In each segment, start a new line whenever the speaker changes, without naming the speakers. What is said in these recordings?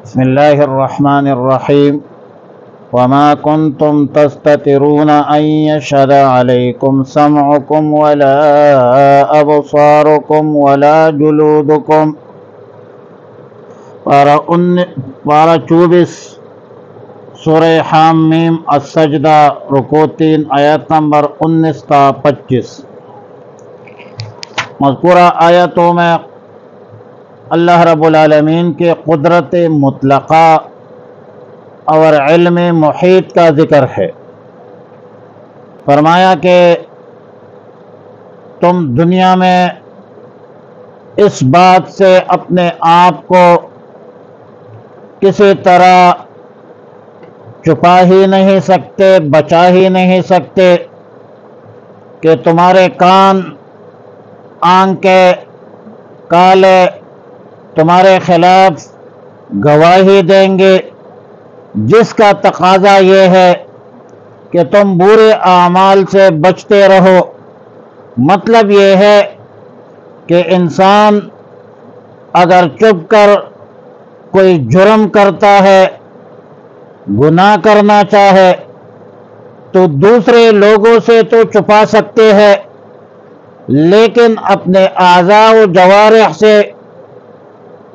بسم الله الرحمن الرحيم وما كنتم تستترون أن يشهد عليكم سمعكم ولا أبصاركم ولا جلودكم پارہ 24 سورہ حامیم السجدہ رکوع 3 آیت نمبر 19 تا 25۔ مذکورہ آیتوں میں اللہ رب العالمین کے قدرت مطلقہ اور علم محیط کا ذکر ہے۔ فرمایا کہ تم دنیا میں اس بات سے اپنے آپ کو کسی طرح چھپا ہی نہیں سکتے، بچا ہی نہیں سکتے کہ تمہارے کان، آنکھیں، کالے تمہارے خلاف گواہی دیں گے، جس کا تقاضا یہ ہے کہ تم برے اعمال سے بچتے رہو۔ مطلب یہ ہے کہ انسان اگر چھپ کر کوئی جرم کرتا ہے، گناہ کرنا چاہے تو دوسرے لوگوں سے تو چھپا سکتے ہیں، لیکن اپنے اعضاء و جوارح سے،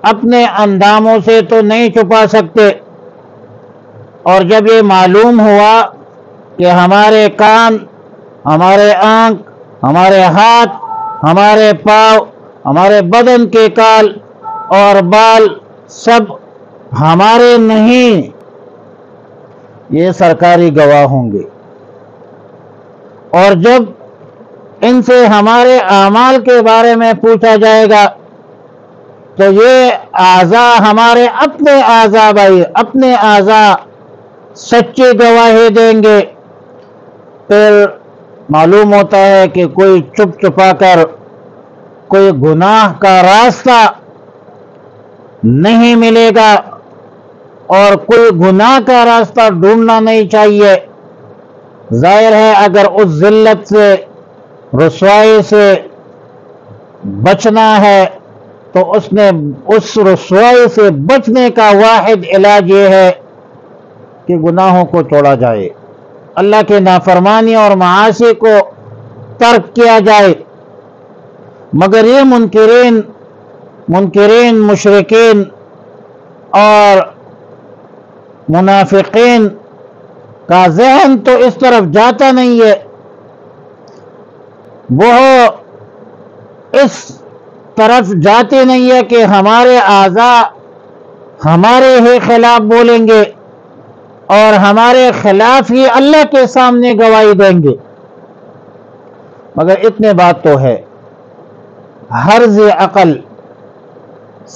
اپنے انداموں سے تو نہیں چھپا سکتے۔ اور جب یہ معلوم ہوا کہ ہمارے کان، ہمارے آنکھ، ہمارے ہاتھ، ہمارے پاؤں، ہمارے بدن کے کال اور بال سب ہمارے نہیں، یہ سرکاری گواہ ہوں گے، اور جب ان سے ہمارے اعمال کے بارے میں پوچھا جائے گا تو یہ اعضاء ہمارے اپنے اعضاء بھائی، اپنے اعضاء سچی گواہی دیں گے۔ پھر معلوم ہوتا ہے کہ کوئی چھپ چھپا کر کوئی گناہ کا راستہ نہیں ملے گا، اور کوئی گناہ کا راستہ ڈھونڈنا نہیں چاہیے۔ ظاہر ہے اگر اس ذلت سے، رسوائی سے بچنا ہے تو اس نے اس رسوائی سے بچنے کا واحد علاج یہ ہے کہ گناہوں کو چھوڑا جائے، اللہ کے نافرمانی اور معاصی کو ترک کیا جائے۔ مگر یہ منکرین، مشرکین اور منافقین کا ذہن تو اس طرف جاتا نہیں ہے، وہ اس طرف جاتے نہیں ہے کہ ہمارے اعضاء ہمارے ہی خلاف بولیں گے اور ہمارے خلاف ہی اللہ کے سامنے گواہی دیں گے۔ مگر اتنے بات تو ہے، ہر ذی عقل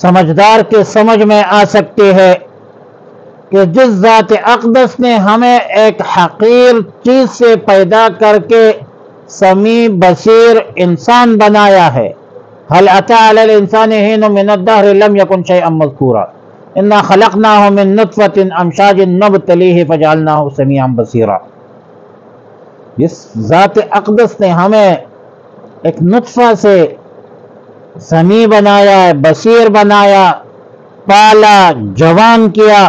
سمجھدار کے سمجھ میں آ سکتے ہے کہ جس ذات اقدس نے ہمیں ایک حقیر چیز سے پیدا کر کے سمیع بصیر انسان بنایا ہے، هل اتى على الانسان حين من الدهر لم يكن شيئا مذكورا انا خلقناه من نطفة امشاج نبتليه فجعلناه سميعا بصيرا۔ اس ذات اقدس نے ہمیں ایک نطفہ سے سمیع بنایا، بصیر بنایا، پالا، جوان کیا،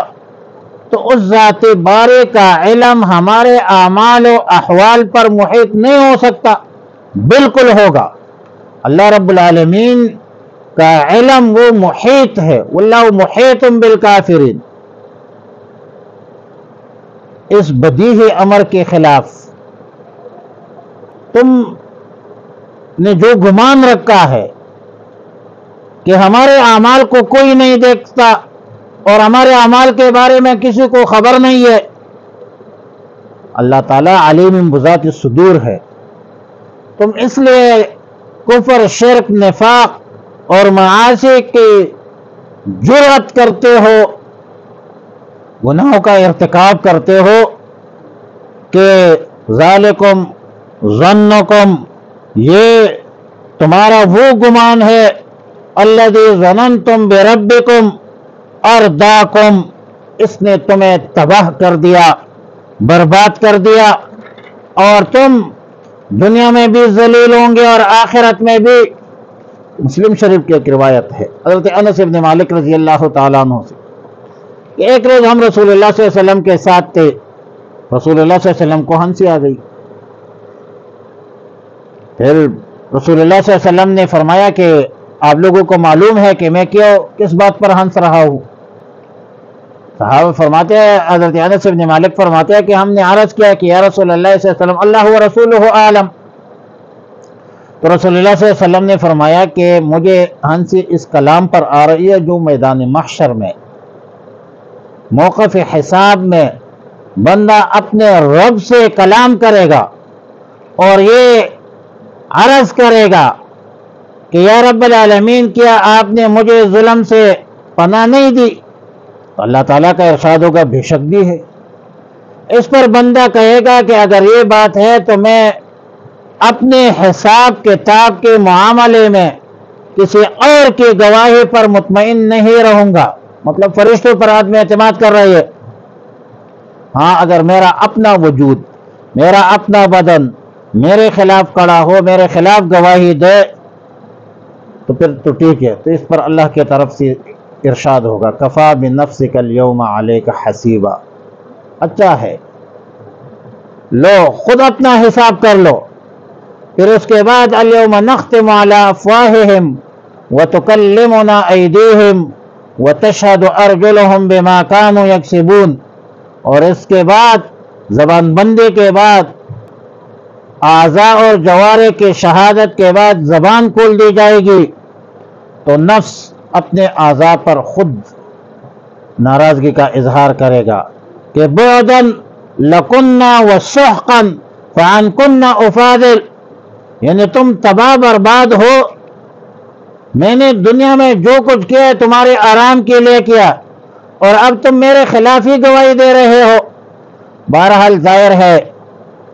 تو اس ذات بارے کا علم ہمارے اعمال و احوال پر محیط نہیں ہو سکتا، بالکل ہوگا۔ اللہ رب العالمین کا علم وہ محیط ہے، واللہ محیط بالکافرین۔ اس بدیہی امر کے خلاف تم نے جو گمان رکھا ہے کہ ہمارے اعمال کو کوئی نہیں دیکھتا اور ہمارے اعمال کے بارے میں کسی کو خبر نہیں ہے، اللہ تعالیٰ علیم بذات الصدور ہے۔ تم اس لیے کفر، شرک، نفاق اور معاصی کی جرأت کرتے ہو، گناہوں کا ارتکاب کرتے ہو کہ ذالکم ظنکم، یہ تمہارا وہ گمان ہے، الذی ظننتم بربکم ارداکم، اس نے تمہیں تباہ کر دیا، برباد کر دیا، اور تم دنیا میں بھی ذلیل ہوں گے اور آخرت میں بھی۔ مسلم شریف کی ایک روایت ہے حضرت انس بن مالک رضی اللہ تعالیٰ عنہ سے، کہ ایک روز ہم رسول اللہ صلی اللہ علیہ وسلم کے ساتھ تھے، رسول اللہ صلی اللہ علیہ وسلم کو ہنسی آ گئی. پھر رسول اللہ صلی اللہ علیہ وسلم نے فرمایا کہ آپ لوگوں کو معلوم ہے کہ میں کس بات پر ہنس رہا ہوں؟ صحابہ فرماتے ہیں، حضرت انس بن مالک فرماتے ہیں کہ ہم نے عرض کیا کہ یا رسول اللہ صلی اللہ علیہ وسلم اللہ و رسولہ اعلم. تو رسول اللہ صلی اللہ علیہ وسلم نے فرمایا کہ مجھے ہنسی اس کلام پر آ رہی ہے جو میدان محشر میں، موقف حساب میں بندہ اپنے رب سے کلام کرے گا اور یہ عرض کرے گا کہ یا رب العالمین، کیا آپ نے مجھے ظلم سے پناہ نہیں دی؟ تو اللہ تعالیٰ کا ارشاد ہوگا بے شک بھی ہے. اس پر بندہ کہے گا کہ اگر یہ بات ہے تو میں اپنے حساب کتاب کے معاملے میں کسی اور کی گواہی پر مطمئن نہیں رہوں گا. مطلب فرشتوں پر آدمی اعتماد کر رہی ہے. ہاں اگر میرا اپنا وجود، میرا اپنا بدن میرے خلاف کھڑا ہو، میرے خلاف گواہی دے تو پھر تو ٹھیک ہے. تو اس پر اللہ کی طرف سے ارشاد ہوگا کفا بنفسک اليوم علیک حسیبا، اچھا ہے لو خود اپنا حساب کر لو. پھر اس کے بعد الیوم نختم علی افواہہم وتکلمنا ایدیہم وتشہد ارجلہم بما کانوا یکسبون. اور اس کے بعد زبان بندی کے بعد، اعضاء اور جوارح کے شہادت کے بعد زبان کھول دی جائے گی تو نفس اپنے اعضاء پر خود ناراضگی کا اظہار کرے گا کہ بعدن لکننا وسحقا فعنکننا افاضل، یعنی تم تباہ برباد ہو، میں نے دنیا میں جو کچھ کیا ہے تمہارے آرام کے لیے کیا اور اب تم میرے خلاف ہی گواہی دے رہے ہو. بہرحال ظاہر ہے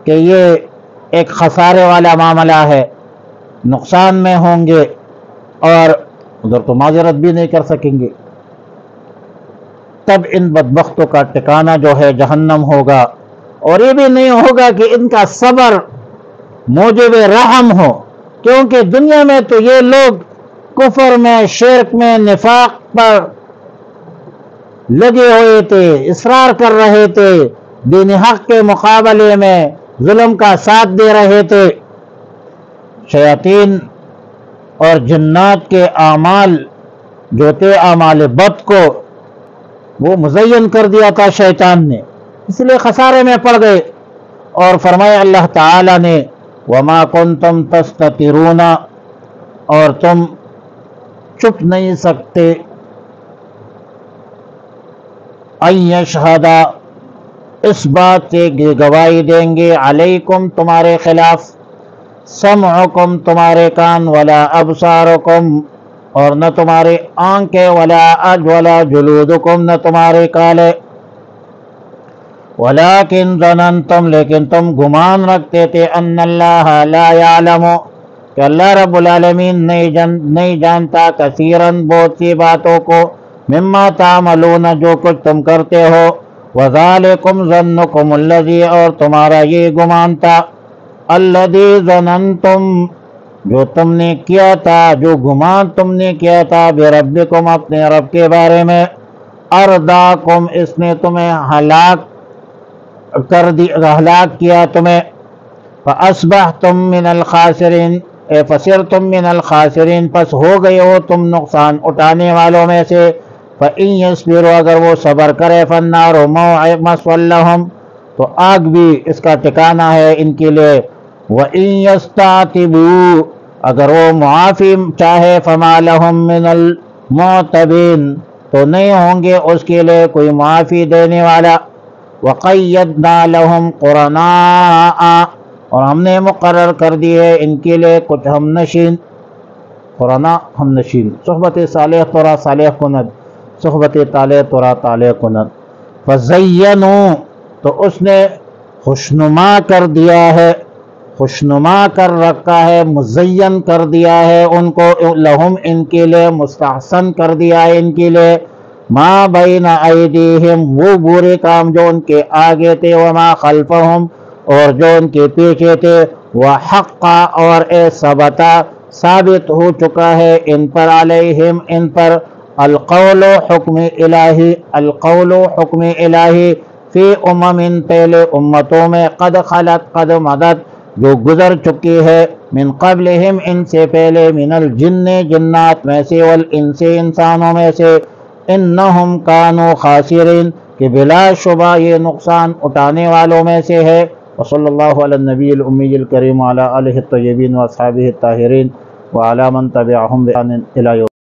کہ یہ ایک خسارے والا معاملہ ہے، نقصان میں ہوں گے اور ادھر تو معذرت بھی نہیں کر سکیں گے. تب ان بدبختوں کا ٹھکانہ جو ہے جہنم ہوگا، اور یہ بھی نہیں ہوگا کہ ان کا صبر موجب رحم ہو، کیونکہ دنیا میں تو یہ لوگ کفر میں، شرک میں، نفاق پر لگے ہوئے تھے، اصرار کر رہے تھے، دین حق کے مقابلے میں ظلم کا ساتھ دے رہے تھے. شیاطین اور جنات کے اعمال جو تھے اعمال بد کو وہ مزین کر دیا تھا شیطان نے، اس لیے خسارے میں پڑ گئے. اور فرمایا اللہ تعالی نے وما کنتم تستترون، اور تم چھپ نہیں سکتے، ان یشہد، اس بات سے گواہی دیں گے، علیکم تمہارے خلاف، سمعکم تمہارے کان، ولا ابصارکم اور نہ تمہارے آنکھیں، ولا جلودکم نہ تمہارے کالے، ولیکن ظننتم لیکن تم گمان رکھتے تھے، ان اللہ لا یعلم کہ اللہ رب العالمین نہیں جانتا، کثیراً بہت سی باتوں کو، مما تعملون جو کچھ تم کرتے ہو، وذالکم ظنکم الذی اور تمہارا یہ گمان تھا، الذی ظننتم جو تم نے کیا تھا، جو گمان تم نے کیا تھا، بربکم اپنے رب کے بارے میں، ارداکم اس نے تمہیں ہلاک کیا تمہیں، فاصبحتم من الخاسرین فصرتم من الخاسرین پس ہو گئے ہو تم نقصان اٹھانے والوں میں سے، فإن يصبروا اگر وہ صبر کرے، فالنار مثوى لهم تو آگ بھی اس کا ٹھکانہ ہے ان کے لیے، وإن يستعتبوا اگر وہ معافی چاہے، فما لهم من المعتبین تو نہیں ہوں گے اس کے لیے کوئی معافی دینے والا. وقیدنا لهم قرناء اور ہم نے مقرر کر دیے ان کے لیے کچھ ہم نشین، قرناء ہم نشین، صحبت صالح ترا صالح کند، صحبت طالع ترا طالع کند. فزینوا تو اس نے خوشنما کر دیا ہے، خوشنما کر رکھا ہے، مزین کر دیا ہے ان کو، لہم ان کے لیے، مستحسن کر دیا ہے ان کے لیے، ما بین ایدیہم وہ برے کام جو ان کے آگے تھے، وما خلفہم اور جو ان کے پیچھے تھے، وحق اور ثبت ثابت ہو چکا ہے ان پر، علیہم ان پر، القول حکم الہی، القول حکم الہی فی پہلے امتوں میں، قد خلت قد مدد جو گزر چکی ہے، من قبلہم ان سے پہلے، من الجن جنات میں سے، والانس انسانوں میں سے، انہم کانوا خاسرین کہ بلا شبہ یہ نقصان اٹھانے والوں میں سے ہے۔ وصلی اللہ علی النبی الامی الکریم وعلی آلہ الطیبین واصحابہ الطاہرین وعلی من تبعہم بإحسان الی یوم